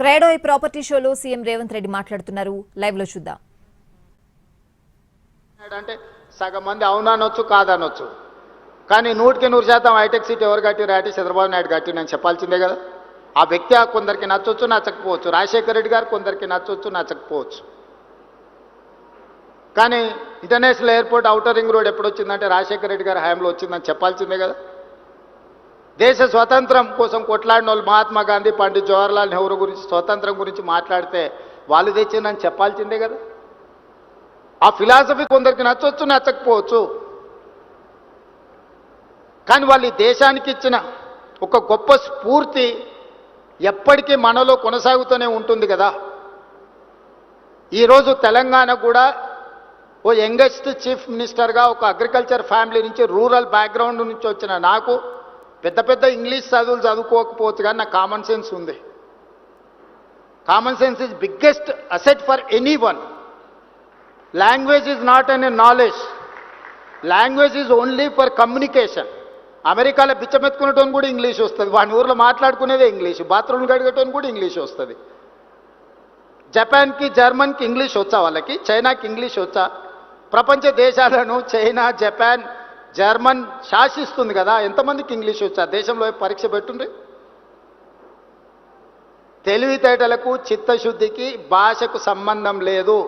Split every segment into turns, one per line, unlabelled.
క్రైడోయ్ property షోలో CM Revanth Reddy మాట్లాడుతున్నారు. Live లో చూద్దాం.
అంటే సగం మంది అవుననొచ్చు కాదనొచ్చు, కానీ 100% హైటెక్ సిటీ ఎవరు కట్టిరు అంటే చంద్రబాబు నాయుడు కట్టినని చెప్పాల్సిందే కదా. ఆ వ్యక్తి కొందరికి నచ్చొచ్చు నచ్చకపోవచ్చు, రాజశేఖర రెడ్డి గారు కొందరికి నచ్చొచ్చు నచ్చకపోవచ్చు. కానీ international airport outer ring road ఎప్పుడు వచ్చిందంటే రాజశేఖర రెడ్డి గారి హయాంలో వచ్చిందని చెప్పాల్సిందే కదా. దేశ స్వతంత్రం కోసం కొట్లాడిన వాళ్ళు మహాత్మా గాంధీ, పండిత్ జవహర్లాల్ నెహ్రూ గురించి స్వతంత్రం గురించి మాట్లాడితే వాళ్ళు తెచ్చిందని చెప్పాల్సిందే కదా. ఆ ఫిలాసఫీ కొందరికి నచ్చొచ్చు నచ్చకపోవచ్చు, కానీ వాళ్ళు ఈ దేశానికి ఇచ్చిన ఒక గొప్ప స్ఫూర్తి ఎప్పటికీ మనలో కొనసాగుతూనే ఉంటుంది కదా. ఈరోజు తెలంగాణ కూడా ఓ యంగెస్ట్ చీఫ్ మినిస్టర్గా ఒక అగ్రికల్చర్ ఫ్యామిలీ నుంచి, రూరల్ బ్యాక్గ్రౌండ్ నుంచి వచ్చిన నాకు పెద్ద పెద్ద ఇంగ్లీష్ చదువులు చదువుకోకపోవచ్చు, కానీ నాకు కామన్ సెన్స్ ఉంది. Common sense is biggest asset for any one. Language is not an a knowledge, language is only for communication. అమెరికాలో బిచ్చమెత్తుకునేటోని కూడా ఇంగ్లీష్ వస్తుంది, వాని ఊర్లో మాట్లాడుకునేదే ఇంగ్లీష్, బాత్రూమ్ కడిగేటోని కూడా ఇంగ్లీష్ వస్తుంది. జపాన్కి జర్మన్కి ఇంగ్లీష్ వచ్చా, వాళ్ళకి చైనాకి ఇంగ్లీష్ వచ్చా? ప్రపంచ దేశాలను చైనా, జపాన్, జర్మన్ శాసిస్తుంది కదా, ఎంతమందికి ఇంగ్లీష్ వచ్చా? దేశంలో పరీక్ష పెట్టుండ్రి. తెలివితేటలకు చిత్తశుద్ధికి భాషకు సంబంధం లేదు.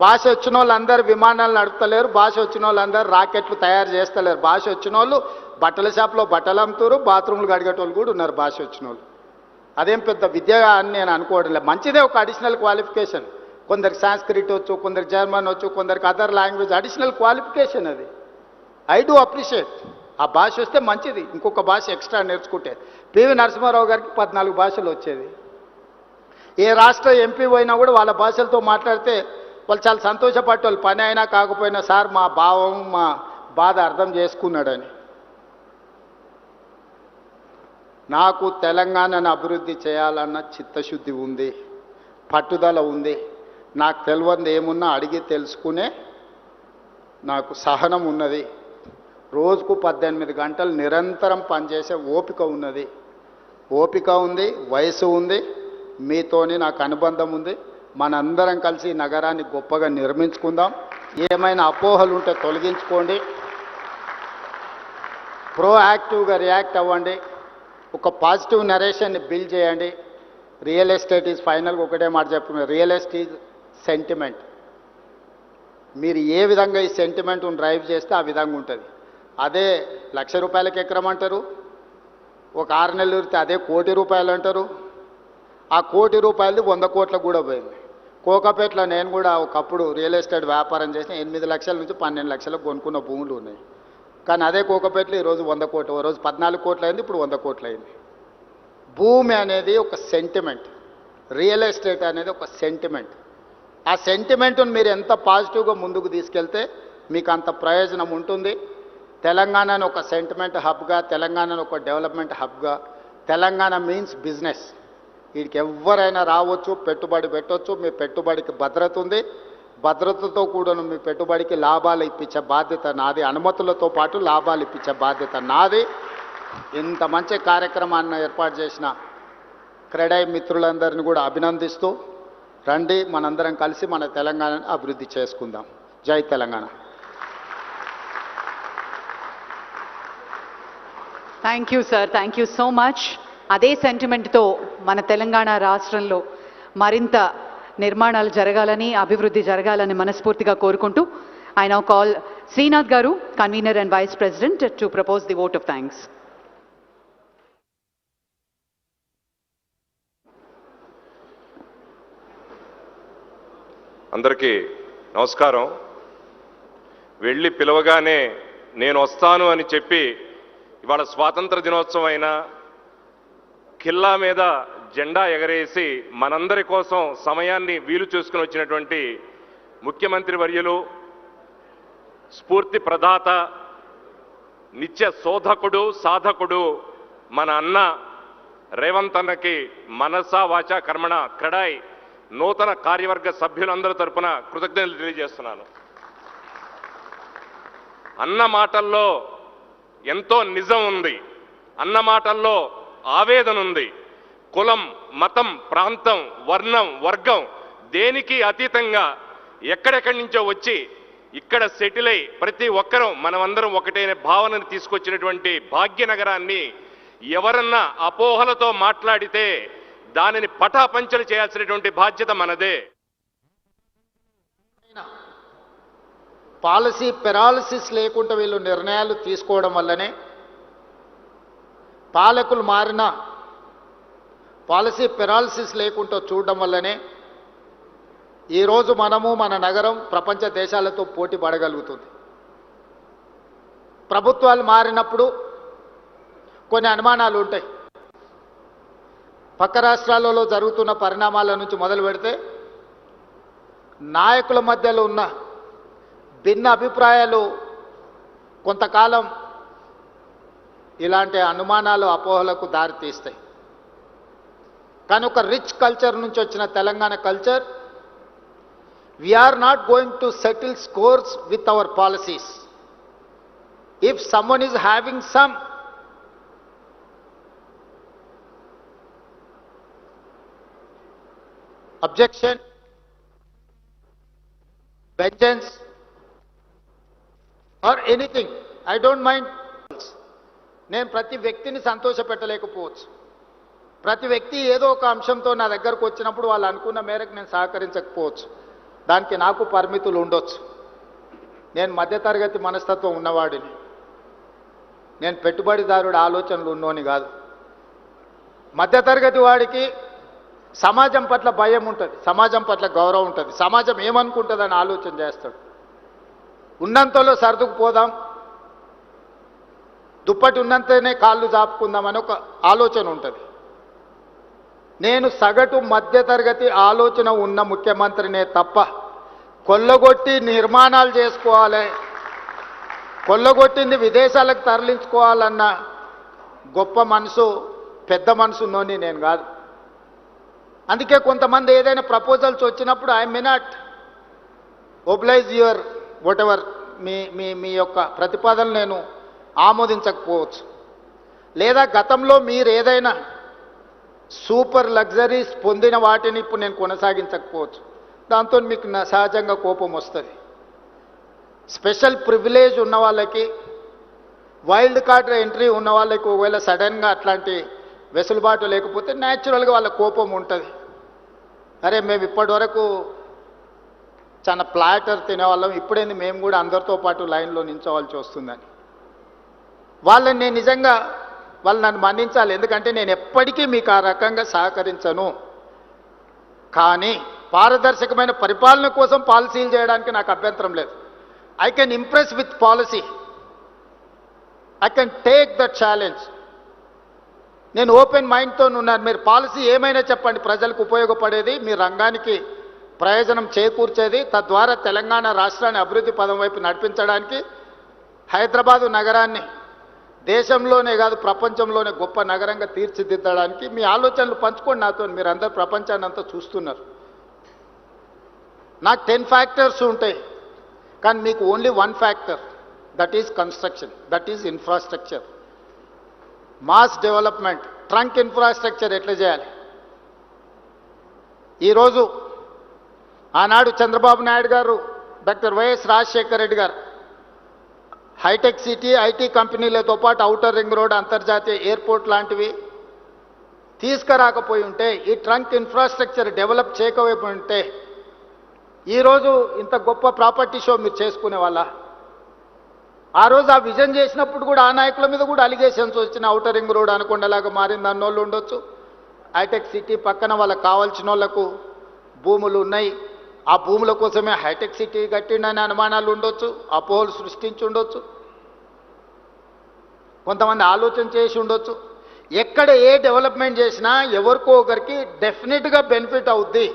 భాష వచ్చిన వాళ్ళందరూ విమానాలు నడుపుతలేరు, భాష వచ్చిన వాళ్ళందరూ రాకెట్లు తయారు చేస్తలేరు. భాష వచ్చిన వాళ్ళు బట్టల షాప్లో బట్టలు అమ్ముతారు, బాత్రూమ్లు కడిగేటోళ్ళు కూడా ఉన్నారు భాష వచ్చిన వాళ్ళు. అదేం పెద్ద విద్య అని నేను అనుకోవడం లేదు. మంచిదే ఒక అడిషనల్ క్వాలిఫికేషన్. కొందరికి సాంస్క్రిట్ వచ్చు, కొందరికి జర్మన్ వచ్చు, కొందరికి అదర్ లాంగ్వేజ్, అడిషనల్ క్వాలిఫికేషన్ అది. I do appreciate. ఆ భాష వస్తే మంచిది, ఇంకొక భాష ఎక్స్ట్రా నేర్చుకుంటే. పివి నరసింహారావు గారికి 14 భాషలు వచ్చేది. ఏ రాష్ట్ర ఎంపీ పోయినా కూడా వాళ్ళ భాషలతో మాట్లాడితే వాళ్ళు చాలా సంతోషపడేవాళ్ళు. పని అయినా కాకపోయినా సార్ మా భావం, మా బాధ అర్థం చేసుకున్నాడని. నాకు తెలంగాణను అభివృద్ధి చేయాలన్న చిత్తశుద్ధి ఉంది, పట్టుదల ఉంది. నాకు తెలియంది ఏమున్నా అడిగి తెలుసుకునే నాకు సహనం ఉన్నది. రోజుకు 18 గంటలు నిరంతరం పనిచేసే ఓపిక ఉన్నది. ఓపిక ఉంది, వయసు ఉంది, మీతోని నాకు అనుబంధం ఉంది. మనందరం కలిసి ఈ నగరాన్ని గొప్పగా నిర్మించుకుందాం. ఏమైనా అపోహలు ఉంటే తొలగించుకోండి, ప్రోయాక్టివ్గా రియాక్ట్ అవ్వండి, ఒక పాజిటివ్ నరేషన్ని బిల్డ్ చేయండి. రియల్ ఎస్టేట్ ఈజ్ ఫైనల్గా ఒకటే మాట చెప్పుకున్నారు, రియల్ ఎస్టేట్ ఈజ్ సెంటిమెంట్. మీరు ఏ విధంగా ఈ సెంటిమెంట్ను డ్రైవ్ చేస్తే ఆ విధంగా ఉంటుంది. అదే ₹1,00,000 ఎకరం అంటారు, ఒక 6 నెలలు ఉరితే అదే ₹1,00,00,000 అంటారు. ఆ ₹1,00,00,000 100 కోట్లకు కూడా పోయింది. కోకాపేటలో నేను కూడా ఒకప్పుడు రియల్ ఎస్టేట్ వ్యాపారం చేసిన 8 లక్షల నుంచి 12 లక్షలకు కొనుక్కున్న భూములు ఉన్నాయి. కానీ అదే కోకాపేటలో ఈరోజు 100 కోట్లు, ఓ రోజు 14 కోట్లు అయింది, ఇప్పుడు 100 కోట్లు అయింది. భూమి అనేది ఒక సెంటిమెంట్, రియల్ ఎస్టేట్ అనేది ఒక సెంటిమెంట్. ఆ సెంటిమెంట్ను మీరు ఎంత పాజిటివ్గా ముందుకు తీసుకెళ్తే మీకు అంత ప్రయోజనం ఉంటుంది. తెలంగాణను ఒక సెంటిమెంట్ హబ్గా, తెలంగాణను ఒక డెవలప్మెంట్ హబ్గా. Telangana means business. వీడికి ఎవరైనా రావచ్చు, పెట్టుబడి పెట్టవచ్చు. మీ పెట్టుబడికి భద్రత ఉంది, భద్రతతో కూడా మీ పెట్టుబడికి లాభాలు ఇప్పించే బాధ్యత నాది, అనుమతులతో పాటు లాభాలు ఇప్పించే బాధ్యత నాది. ఇంత మంచి కార్యక్రమాన్ని ఏర్పాటు చేసిన క్రెడాయ్ మిత్రులందరినీ కూడా అభినందిస్తూ, రండి మనందరం కలిసి మన తెలంగాణను అభివృద్ధి చేసుకుందాం. జై Telangana.
Thank you sir, thank you so much. అదే సెంటిమెంట్తో మన తెలంగాణ రాష్ట్రంలో మరింత నిర్మాణాలు జరగాలని, అభివృద్ధి జరగాలని మనస్ఫూర్తిగా కోరుకుంటూ I now call Srinath garu, convener and vice president, to propose the vote of thanks.
అందరికీ నమస్కారం. వెళ్ళి పిలవగానే నేను వస్తాను అని చెప్పి ఇవాళ స్వాతంత్ర దినోత్సవం అయినా ఖిల్లా మీద జెండా ఎగరేసి మనందరి కోసం సమయాన్ని వీలు చేసుకుని వచ్చినటువంటి ముఖ్యమంత్రి వర్యులు, స్ఫూర్తి ప్రదాత, నిత్య శోధకుడు, సాధకుడు మన అన్న రేవంత్ అన్నకి మనసా వాచా కర్మణ క్రెడాయ్ నూతన కార్యవర్గ సభ్యులందరి తరపున కృతజ్ఞతలు తెలియజేస్తున్నాను. అన్న మాటల్లో ఎంతో నిజం ఉంది, అన్న మాటల్లో ఆవేదన ఉంది. కులం, మతం, ప్రాంతం, వర్ణం, వర్గం దేనికి అతీతంగా ఎక్కడెక్కడి నుంచో వచ్చి ఇక్కడ సెటిల్ అయి ప్రతి ఒక్కరూ మనమందరం ఒకటైన భావనను తీసుకొచ్చినటువంటి భాగ్యనగరాన్ని ఎవరన్నా అపోహలతో మాట్లాడితే దానిని పటాపంచలు చేయాల్సినటువంటి బాధ్యత మనదే.
పాలసీ పెరాలసిస్ లేకుండా వీళ్ళు నిర్ణయాలు తీసుకోవడం వల్లనే పాలకులు మారినా పాలసీ పెరాలసిస్ లేకుండా చూడడం వల్లనే ఈరోజు మనము మన నగరం ప్రపంచ దేశాలతో పోటీ పడగలుగుతుంది. ప్రభుత్వాలు మారినప్పుడు కొన్ని అనుమానాలు ఉంటాయి. పక్క రాష్ట్రాలలో జరుగుతున్న పరిణామాల నుంచి మొదలు పెడితే నాయకుల మధ్యలో ఉన్న భిన్న అభిప్రాయాలు కొంతకాలం ఇలాంటి అనుమానాలు అపోహలకు దారితీస్తాయి. కానీ ఒక రిచ్ కల్చర్ నుంచి వచ్చిన Telangana culture, we are not going to settle scores with our policies. If someone is having some objection, vengeance or anything, I don't mind. నేను ప్రతి వ్యక్తిని సంతోషపెట్టలేకపోవచ్చు. ప్రతి వ్యక్తి ఏదో ఒక అంశంతో నా దగ్గరకు వచ్చినప్పుడు వాళ్ళు అనుకున్న మేరకు నేను సహకరించకపోవచ్చు. దానికి నాకు పరిమితులు ఉండొచ్చు. నేను మధ్యతరగతి మనస్తత్వం ఉన్నవాడిని. నేను పెట్టుబడిదారుడు ఆలోచనలు ఉన్నోని కాదు. మధ్యతరగతి వాడికి సమాజం పట్ల భయం ఉంటుంది, సమాజం పట్ల గౌరవం ఉంటుంది, సమాజం ఏమనుకుంటుందని ఆలోచన చేస్తాడు. ఉన్నంతలో సర్దుకుపోదాం, దుప్పటి ఉన్నంతనే కాళ్ళు జాపుకుందామని ఒక ఆలోచన ఉంటుంది. నేను సగటు మధ్యతరగతి ఆలోచన ఉన్న ముఖ్యమంత్రినే తప్ప కొల్లగొట్టి నిర్మాణాలు చేసుకోవాలి, కొల్లగొట్టింది విదేశాలకు తరలించుకోవాలన్న గొప్ప మనసు, పెద్ద మనసు ఉన్నోని నేను కాదు. అందుకే కొంతమంది ఏదైనా ప్రపోజల్స్ వచ్చినప్పుడు I may not oblige your whatever మీ మీ మీ యొక్క ప్రతిపాదనలు నేను ఆమోదించకపోవచ్చు. లేదా గతంలో మీరు ఏదైనా సూపర్ లగ్జరీస్ పొందిన వాటిని ఇప్పుడు నేను కొనసాగించకపోవచ్చు. దాంతో మీకు సహజంగా కోపం వస్తుంది. స్పెషల్ ప్రివిలేజ్ ఉన్న వాళ్ళకి, వైల్డ్ కార్డ్ ఎంట్రీ ఉన్న వాళ్ళకి ఒకవేళ సడన్గా అట్లాంటి వెసులుబాటు లేకపోతే న్యాచురల్గా వాళ్ళ కోపం ఉంటుంది. అరే మేము ఇప్పటి వరకు చాలా ప్లాటర్ తినేవాళ్ళం, ఇప్పుడేంది మేము కూడా అందరితో పాటు లైన్లో నిల్చోవాల్సి వస్తుందని. వాళ్ళని నేను నిజంగా వాళ్ళు నన్ను మన్నించాలి, ఎందుకంటే నేను ఎప్పటికీ మీకు ఆ రకంగా సహకరించను. కానీ పారదర్శకమైన పరిపాలన కోసం పాలసీలు చేయడానికి నాకు అభ్యంతరం లేదు. I can impress with policy, I can take the challenge. నేను ఓపెన్ మైండ్తో ఉన్నాను. మీరు పాలసీ ఏమైనా చెప్పండి, ప్రజలకు ఉపయోగపడేది, మీ రంగానికి ప్రయోజనం చేకూర్చేది, తద్వారా తెలంగాణ రాష్ట్రాన్ని అభివృద్ధి పదం వైపు నడిపించడానికి, హైదరాబాదు నగరాన్ని దేశంలోనే కాదు ప్రపంచంలోనే గొప్ప నగరంగా తీర్చిదిద్దడానికి మీ ఆలోచనలు పంచుకోండి నాతో. మీరు అందరు ప్రపంచాన్ని అంతా చూస్తున్నారు. నాకు 10 ఫ్యాక్టర్స్ ఉంటాయి, కానీ మీకు only 1 factor, that is construction, that is infrastructure, mass development. Trunk infrastructure ఎట్లా చేయాలి? ఈరోజు ఆనాడు చంద్రబాబు నాయుడు గారు, డాక్టర్ వైఎస్ రాజశేఖర రెడ్డి గారు హైటెక్ సిటీ, ఐటీ కంపెనీలతో పాటు ఔటర్ రింగ్ రోడ్, అంతర్జాతీయ ఎయిర్పోర్ట్ లాంటివి తీసుకురాకపోయి ఉంటే, ఈ ట్రంక్ ఇన్ఫ్రాస్ట్రక్చర్ డెవలప్ చేయకపోయి ఉంటే ఈరోజు ఇంత గొప్ప ప్రాపర్టీ షో మీరు చేసుకునే వాళ్ళ. ఆ రోజు ఆ విజన్ చేసినప్పుడు కూడా ఆ నాయకుల మీద కూడా అలిగేషన్స్ వచ్చిన, ఔటర్ రింగ్ రోడ్ అనుకుండలాగా మారింది అన్నోళ్ళు ఉండొచ్చు. హైటెక్ సిటీ పక్కన వాళ్ళకి కావాల్సిన వాళ్ళకు భూములు ఉన్నాయి, ఆ భూముల కోసమే హైటెక్ సిటీ కట్టిండని అనుమానాలు ఉండొచ్చు, అపోహలు సృష్టించి ఉండొచ్చు, కొంతమంది ఆలోచన చేసి ఉండొచ్చు. ఎక్కడ ఏ డెవలప్మెంట్ చేసినా ఎవరికో ఒకరికి డెఫినెట్గా బెనిఫిట్ అవుద్ది.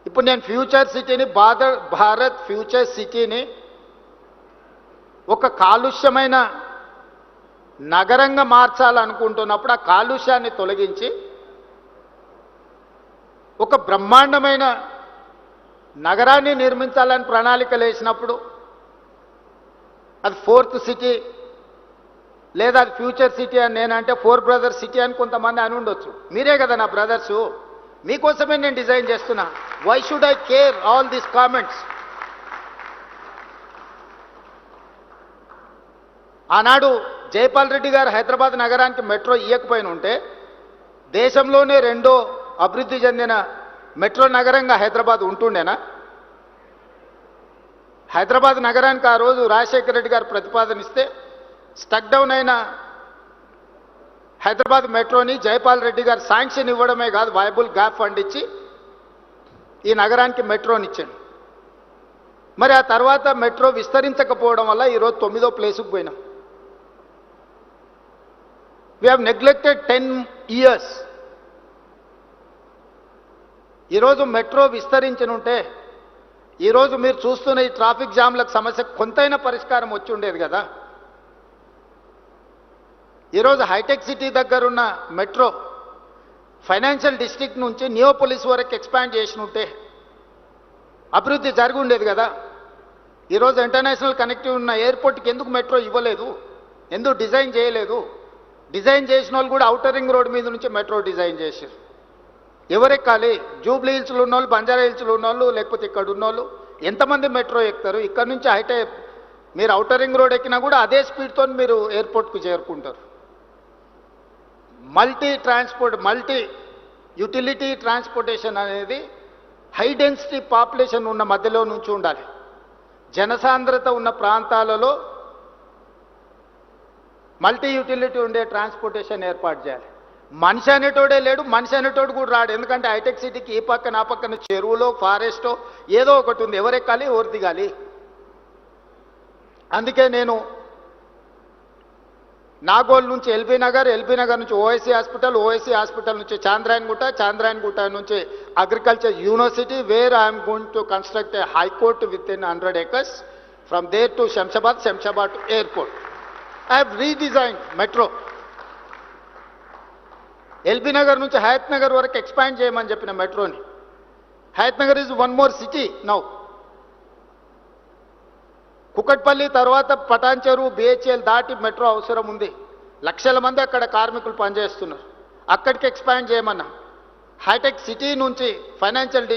ఇప్పుడు నేను ఫ్యూచర్ సిటీని, భారత్ ఫ్యూచర్ సిటీని ఒక కాలుష్యమైన నగరంగా మార్చాలనుకుంటున్నప్పుడు ఆ కాలుష్యాన్ని తొలగించి ఒక బ్రహ్మాండమైన నగరాన్ని నిర్మించాలని ప్రణాళికలు వేసినప్పుడు అది 4th సిటీ, లేదా అది ఫ్యూచర్ సిటీ అని నేనంటే 4 బ్రదర్స్ సిటీ అని కొంతమంది అని ఉండొచ్చు. మీరే కదా నా బ్రదర్సు, మీకోసమే నేను డిజైన్ చేస్తున్నా. Why should I care all these comments? ఆనాడు జైపాల్ రెడ్డి గారు హైదరాబాద్ నగరానికి మెట్రో ఇవ్వకపోయిన ఉంటే దేశంలోనే రెండో అభివృద్ధి చెందిన మెట్రో నగరంగా హైదరాబాద్ ఉంటుండేనా? హైదరాబాద్ నగరానికి ఆ రోజు రాజశేఖర రెడ్డి గారు ప్రతిపాదనిస్తే స్టక్ డౌన్ అయిన హైదరాబాద్ మెట్రోని జైపాల్ రెడ్డి గారు శాంక్షన్ ఇవ్వడమే కాదు, వైబుల్ గ్యాప్ ఫండ్ ఇచ్చి ఈ నగరానికి మెట్రోని ఇచ్చాడు. మరి ఆ తర్వాత మెట్రో విస్తరించకపోవడం వల్ల ఈరోజు 9వ ప్లేసుకు పోయినాం. We have neglected 10 years. ఈరోజు మెట్రో విస్తరించనుంటే ఈరోజు మీరు చూస్తున్న ఈ ట్రాఫిక్ జామ్లకు సమస్య కొంతైనా పరిష్కారం వచ్చి ఉండేది కదా. ఈరోజు హైటెక్ సిటీ దగ్గరున్న మెట్రో ఫైనాన్షియల్ డిస్ట్రిక్ట్ నుంచి నియోపోలిస్ వరకు ఎక్స్పాండ్ చేసినుంటే అభివృద్ధి జరిగి ఉండేది కదా. ఈరోజు ఇంటర్నేషనల్ కనెక్టివ్ ఉన్న ఎయిర్పోర్ట్కి ఎందుకు మెట్రో ఇవ్వలేదు? ఎందుకు డిజైన్ చేయలేదు? డిజైన్ చేసిన వాళ్ళు కూడా ఔటర్ రింగ్ రోడ్ మీద నుంచి మెట్రో డిజైన్ చేశారు. ఎవరెక్కాలి? జూబ్లీ హిల్స్లో ఉన్నోళ్ళు, బంజారా హిల్స్లో ఉన్నోళ్ళు, లేకపోతే ఇక్కడ ఉన్నోళ్ళు ఎంతమంది మెట్రో ఎక్కుతారు? ఇక్కడ నుంచి హైటెక్ మీరు ఔటర్ రింగ్ రోడ్ ఎక్కినా కూడా అదే స్పీడ్తో మీరు ఎయిర్పోర్ట్కు చేరుకుంటారు. మల్టీ యూటిలిటీ ట్రాన్స్పోర్టేషన్ అనేది హై డెన్సిటీ పాపులేషన్ ఉన్న మధ్యలో నుంచి ఉండాలి. జనసాంద్రత ఉన్న ప్రాంతాలలో మల్టీ యూటిలిటీ ఉండే ట్రాన్స్పోర్టేషన్ ఏర్పాటు చేయాలి. మనిషి అనేటోడే లేడు, మనిషి అనేటోడు కూడా రాడు. ఎందుకంటే హైటెక్ సిటీకి ఈ పక్కన ఆ పక్కన చెరువులో ఫారెస్టో ఏదో ఒకటి ఉంది. ఎవరెక్కాలి, ఎవరు దిగాలి? అందుకే నేను నాగోల్ నుంచి ఎల్బీ నగర్ నుంచి ఓఎస్సీ హాస్పిటల్ నుంచి చాంద్రాయణగుట్ట నుంచి agriculture university, where I'm going to construct a high court with in 100 acres from there to Shamshabad to airport. I have redesigned metro. LB Nagar నుంచి హయత్ నగర్ వరకు ఎక్స్పాండ్ చేయమని చెప్పిన మెట్రోని. Hayat Nagar is one more city now. Kukatpally తర్వాత పటాన్చెరు, బిహెచ్ఎల్ దాటి మెట్రో అవసరం ఉంది. లక్షల మంది అక్కడ కార్మికులు పనిచేస్తున్నారు. అక్కడికి ఎక్స్పాండ్ చేయమన్నా. హైటెక్ సిటీ నుంచి ఫైనాన్షియల్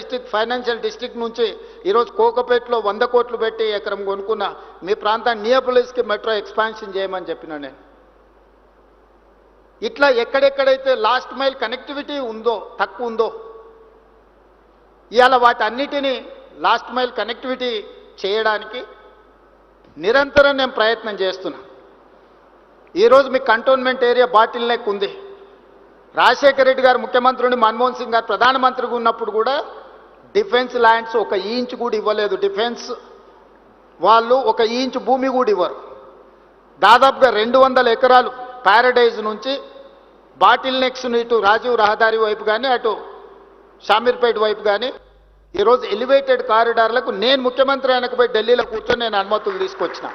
డిస్ట్రిక్ట్ నుంచి ఈరోజు కోకపేటలో 100 కోట్లు పెట్టి ఎకరం కొనుక్కున్న మీ ప్రాంతాన్ని నియోపోలిస్కి మెట్రో ఎక్స్పాన్షన్ చేయమని చెప్పిన నేను. ఇట్లా ఎక్కడెక్కడైతే లాస్ట్ మైల్ కనెక్టివిటీ తక్కువ ఉందో ఇవాళ వాటన్నిటినీ లాస్ట్ మైల్ కనెక్టివిటీ చేయడానికి నిరంతరం నేను ప్రయత్నం చేస్తున్నా. ఈరోజు మీ కంటోన్మెంట్ ఏరియా బాటిల్ నెక్ ఉంది. రాజశేఖర రెడ్డి గారు ముఖ్యమంత్రి నుండి మన్మోహన్ సింగ్ గారు ప్రధానమంత్రిగా ఉన్నప్పుడు కూడా డిఫెన్స్ ల్యాండ్స్ 1 ఇంచ్ కూడా ఇవ్వలేదు. డిఫెన్స్ వాళ్ళు 1 ఇంచ్ భూమి కూడా ఇవ్వరు. దాదాపుగా 200 ఎకరాలు ప్యారడైజ్ నుంచి బాటిల్ నెక్స్ ఇటు రాజీవ్ రహదారి వైపు కానీ అటు షామీర్పేట వైపు కానీ ఈరోజు ఎలివేటెడ్ కారిడార్లకు నేను ముఖ్యమంత్రి అయినకు పోయి ఢిల్లీలో కూర్చొని నేను అనుమతులు తీసుకొచ్చిన.